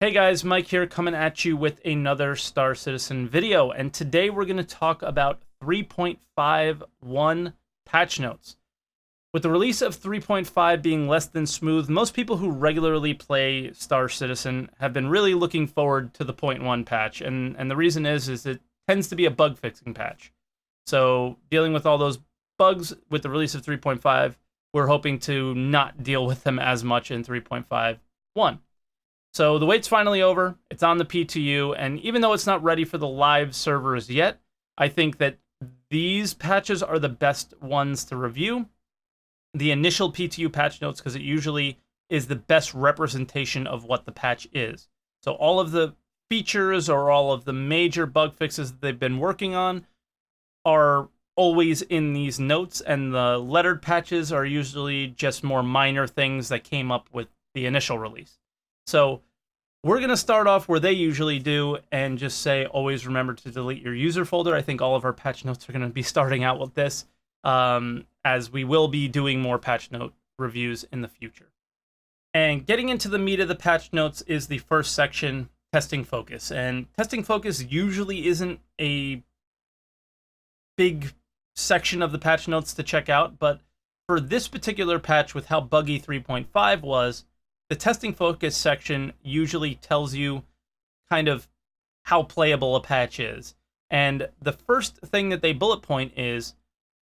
Hey guys, Mike here coming at you with another Star Citizen video, and today we're going to talk about 3.51 patch notes. With the release of 3.5 being less than smooth, most people who regularly play Star Citizen have been really looking forward to the point 1 patch, and the reason is it tends to be a bug fixing patch. So dealing with all those bugs with the release of 3.5, we're hoping to not deal with them as much in 3.51. So the wait's finally over, it's on the PTU, and even though it's not ready for the live servers yet, I think that these patches are the best ones to review. The initial PTU patch notes, because it usually is the best representation of what the patch is. So all of the features or all of the major bug fixes that they've been working on are always in these notes, and the lettered patches are usually just more minor things that came up with the initial release. So we're going to start off where they usually do and just say, always remember to delete your user folder. I think all of our patch notes are going to be starting out with this, as we will be doing more patch note reviews in the future. And getting into the meat of the patch notes is the first section, testing focus. And testing focus usually isn't a big section of the patch notes to check out, but for this particular patch, with how buggy 3.5 was, the testing focus section usually tells you kind of how playable a patch is. And the first thing that they bullet point is,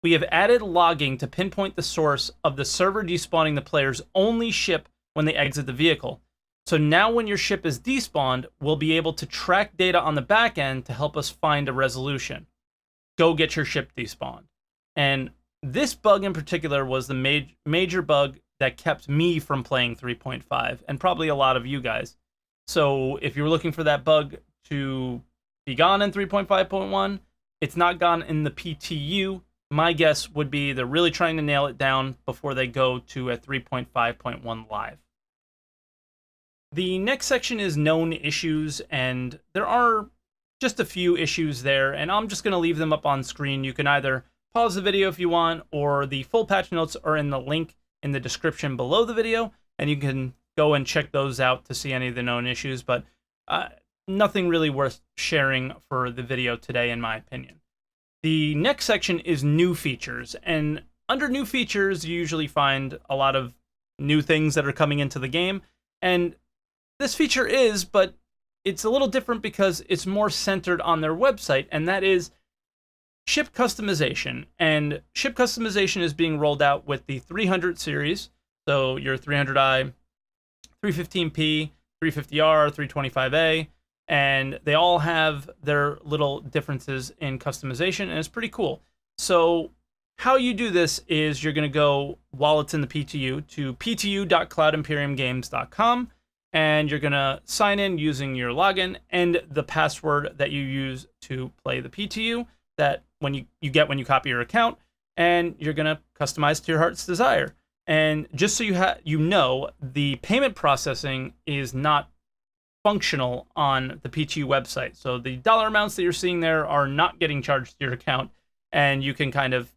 we have added logging to pinpoint the source of the server despawning the player's only ship when they exit the vehicle. So now when your ship is despawned, we'll be able to track data on the back end to help us find a resolution. Go get your ship despawned. And this bug in particular was the major bug that kept me from playing 3.5, and probably a lot of you guys. So if you're looking for that bug to be gone in 3.5.1, it's not gone in the PTU. My guess would be they're really trying to nail it down before they go to a 3.5.1 live. The next section is known issues, and there are just a few issues there, and I'm just going to leave them up on screen. You can either pause the video if you want, or the full patch notes are in the link in the description below the video, and you can go and check those out to see any of the known issues, but nothing really worth sharing for the video today, in my opinion. The next section is new features, and under new features, you usually find a lot of new things that are coming into the game, and this feature is, but it's a little different because it's more centered on their website, and that is ship customization. And ship customization is being rolled out with the 300 series, so your 300i, 315p, 350R, 325A, and they all have their little differences in customization, and it's pretty cool. So how you do this is you're going to go, while it's in the PTU, to ptu.cloudimperiumgames.com, and you're going to sign in using your login and the password that you use to play the PTU, that when you get when you copy your account, and you're going to customize to your heart's desire. And just so you know, the payment processing is not functional on the PTU website. So the dollar amounts that you're seeing there are not getting charged to your account, and you can kind of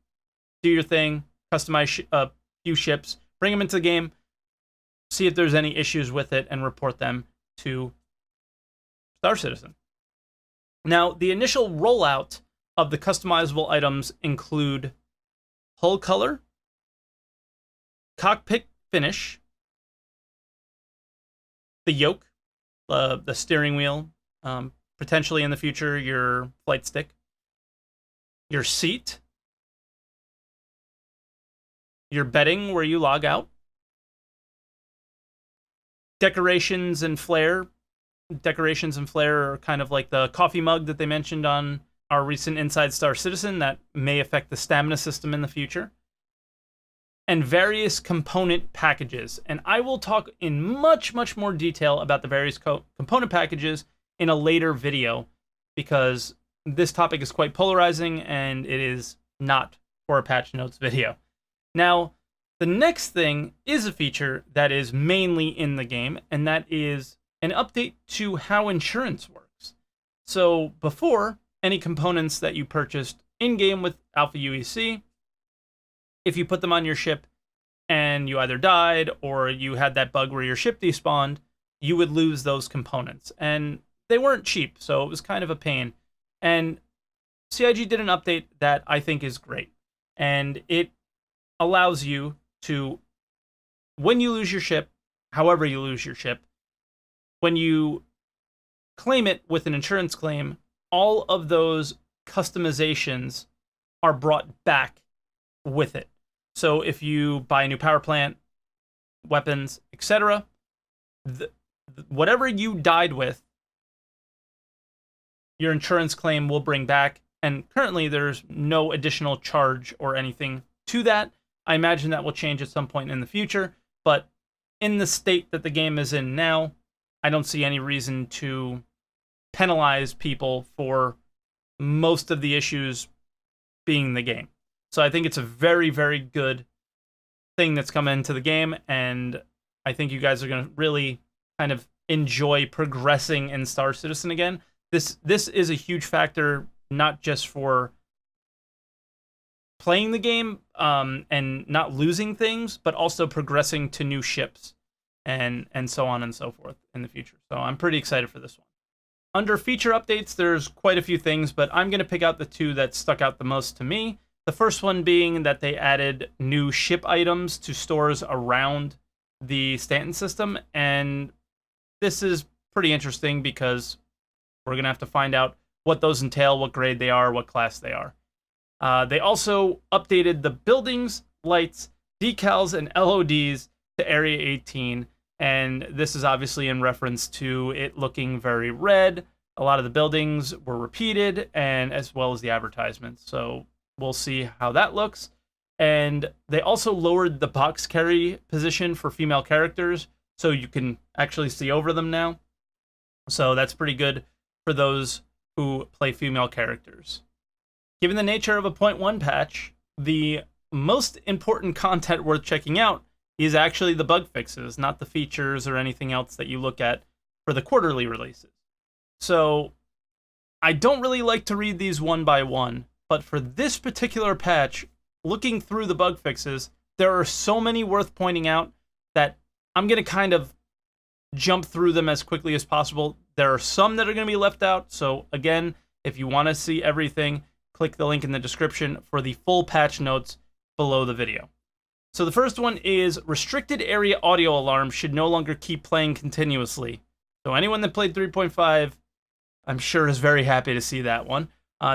do your thing, customize a few ships, bring them into the game, see if there's any issues with it, and report them to Star Citizen. Now, the initial rollout of the customizable items include hull color, cockpit finish, the yoke, the steering wheel, potentially in the future your flight stick, your seat, your bedding where you log out, decorations and flair. Decorations and flair are kind of like the coffee mug that they mentioned on our recent Inside Star Citizen that may affect the stamina system in the future, and various component packages. And I will talk in much, much more detail about the various component packages in a later video, because this topic is quite polarizing and it is not for a patch notes video. Now, the next thing is a feature that is mainly in the game, and that is an update to how insurance works. So before, any components that you purchased in-game with Alpha UEC, if you put them on your ship and you either died or you had that bug where your ship despawned, you would lose those components. And they weren't cheap, so it was kind of a pain. And CIG did an update that I think is great. And it allows you to, when you lose your ship, however you lose your ship, when you claim it with an insurance claim, all of those customizations are brought back with it. So if you buy a new power plant, weapons, etc., whatever you died with, your insurance claim will bring back. And currently there's no additional charge or anything to that. I imagine that will change at some point in the future, but in the state that the game is in now, I don't see any reason to penalize people for most of the issues being the game. So I think it's a very, very good thing that's come into the game, and I think you guys are going to really kind of enjoy progressing in Star Citizen again. This is a huge factor, not just for playing the game and not losing things, but also progressing to new ships and so on and so forth in the future. So I'm pretty excited for this one. Under feature updates, there's quite a few things, but I'm going to pick out the two that stuck out the most to me. The first one being that they added new ship items to stores around the Stanton system, and this is pretty interesting because we're going to have to find out what those entail, what grade they are, what class they are. They also updated the buildings, lights, decals, and LODs to Area 18, and this is obviously in reference to it looking very red. A lot of the buildings were repeated, and as well as the advertisements. So we'll see how that looks. And they also lowered the box carry position for female characters, so you can actually see over them now. So that's pretty good for those who play female characters. Given the nature of a 0.1 patch, the most important content worth checking out is actually the bug fixes, not the features or anything else that you look at for the quarterly releases. So I don't really like to read these one by one, but for this particular patch, looking through the bug fixes, there are so many worth pointing out that I'm going to kind of jump through them as quickly as possible. There are some that are going to be left out, so again, if you want to see everything, click the link in the description for the full patch notes below the video. So the first one is restricted area audio alarm should no longer keep playing continuously. So anyone that played 3.5, I'm sure is very happy to see that one.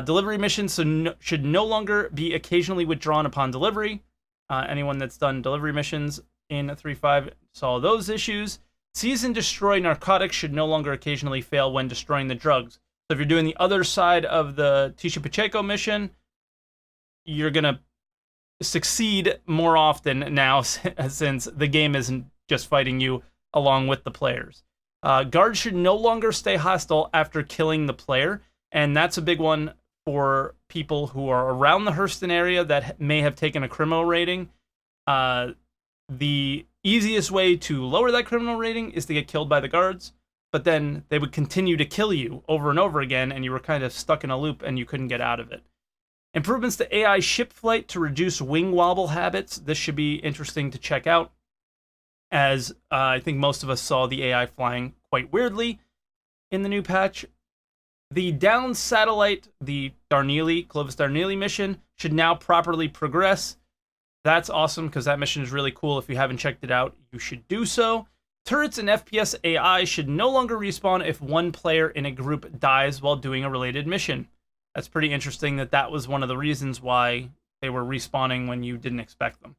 Delivery missions should no longer be occasionally withdrawn upon delivery. Anyone that's done delivery missions in 3.5 saw those issues. Seize and destroy narcotics should no longer occasionally fail when destroying the drugs. So if you're doing the other side of the Tisha Pacheco mission, you're going to succeed more often now since the game isn't just fighting you along with the players. Guards should no longer stay hostile after killing the player, and that's a big one for people who are around the Hurston area that may have taken a criminal rating. The easiest way to lower that criminal rating is to get killed by the guards, but then they would continue to kill you over and over again, and you were kind of stuck in a loop and you couldn't get out of it. Improvements to AI ship flight to reduce wing wobble habits. This should be interesting to check out, as I think most of us saw the AI flying quite weirdly in the new patch. The down satellite, the Clovis Darnley mission, should now properly progress. That's awesome, because that mission is really cool. If you haven't checked it out, you should do so. Turrets and FPS AI should no longer respawn if one player in a group dies while doing a related mission. That's pretty interesting that was one of the reasons why they were respawning when you didn't expect them.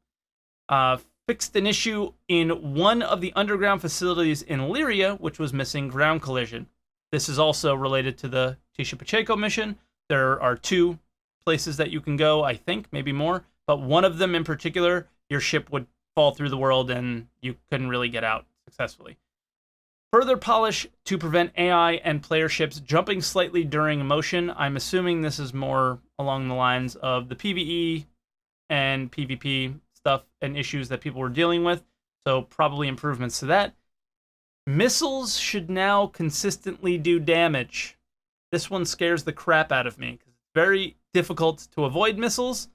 Fixed an issue in one of the underground facilities in Lyria, which was missing ground collision. This is also related to the Tisha Pacheco mission. There are 2 places that you can go, I think, maybe more, but one of them in particular, your ship would fall through the world and you couldn't really get out successfully. Further polish to prevent AI and player ships jumping slightly during motion. I'm assuming this is more along the lines of the PvE and PvP stuff and issues that people were dealing with, so probably improvements to that. Missiles should now consistently do damage. This one scares the crap out of me, because it's very difficult to avoid missiles,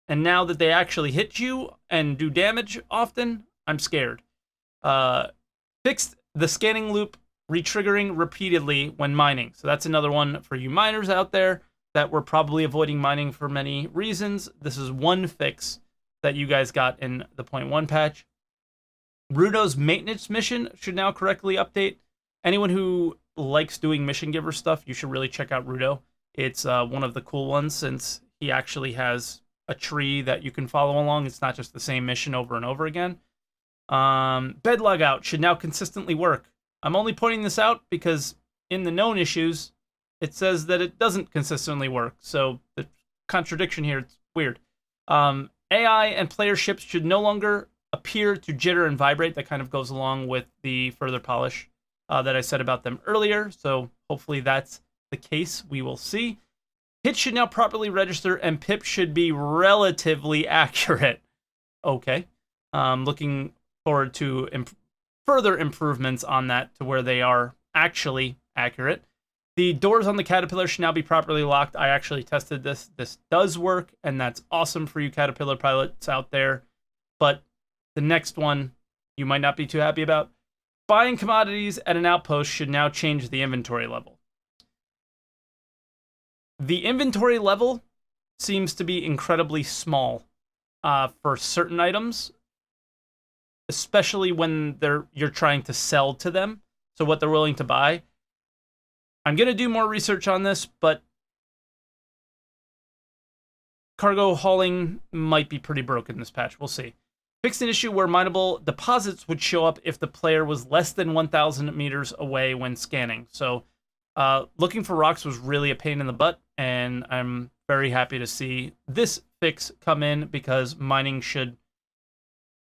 and now that they actually hit you and do damage often, I'm scared. Fixed the scanning loop retriggering repeatedly when mining. So that's another one for you miners out there that were probably avoiding mining for many reasons. This is one fix that you guys got in the 0.1 patch. Rudo's maintenance mission should now correctly update. Anyone who likes doing mission giver stuff, you should really check out Rudo. It's one of the cool ones since he actually has a tree that you can follow along. It's not just the same mission over and over again. Bed logout should now consistently work. I'm only pointing this out because in the known issues, it says that it doesn't consistently work. So the contradiction here, it's weird. AI and player ships should no longer appear to jitter and vibrate. That kind of goes along with the further polish that I said about them earlier. So hopefully that's the case. We will see. Hits should now properly register and pip should be relatively accurate. Okay. Looking forward to further improvements on that to where they are actually accurate. The doors on the Caterpillar should now be properly locked. I actually tested this. This does work, and that's awesome for you Caterpillar pilots out there. But the next one you might not be too happy about. Buying commodities at an outpost should now change the inventory level. The inventory level seems to be incredibly small for certain items, especially when you're trying to sell to them. So what they're willing to buy. I'm going to do more research on this, but cargo hauling might be pretty broken this patch. We'll see. Fixed an issue where mineable deposits would show up if the player was less than 1,000 meters away when scanning. So looking for rocks was really a pain in the butt, and I'm very happy to see this fix come in because mining should,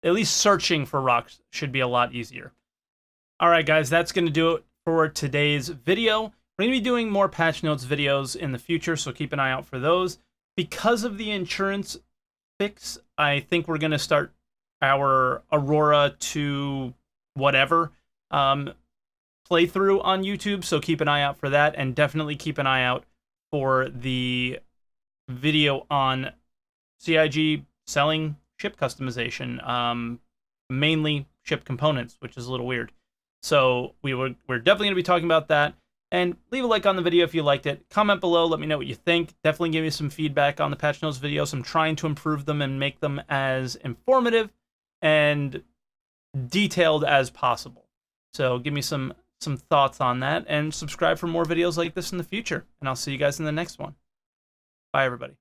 at least searching for rocks, should be a lot easier. All right, guys, that's going to do it for today's video. We're going to be doing more patch notes videos in the future, so keep an eye out for those. Because of the insurance fix, I think we're going to start our Aurora to whatever playthrough on YouTube, so keep an eye out for that, and definitely keep an eye out for the video on CIG selling ship customization, mainly ship components, which is a little weird. So we're definitely going to be talking about that. And leave a like on the video if you liked it. Comment below, let me know what you think. Definitely give me some feedback on the patch notes videos. I'm trying to improve them and make them as informative and detailed as possible. So give me some thoughts on that, and subscribe for more videos like this in the future. And I'll see you guys in the next one. Bye, everybody.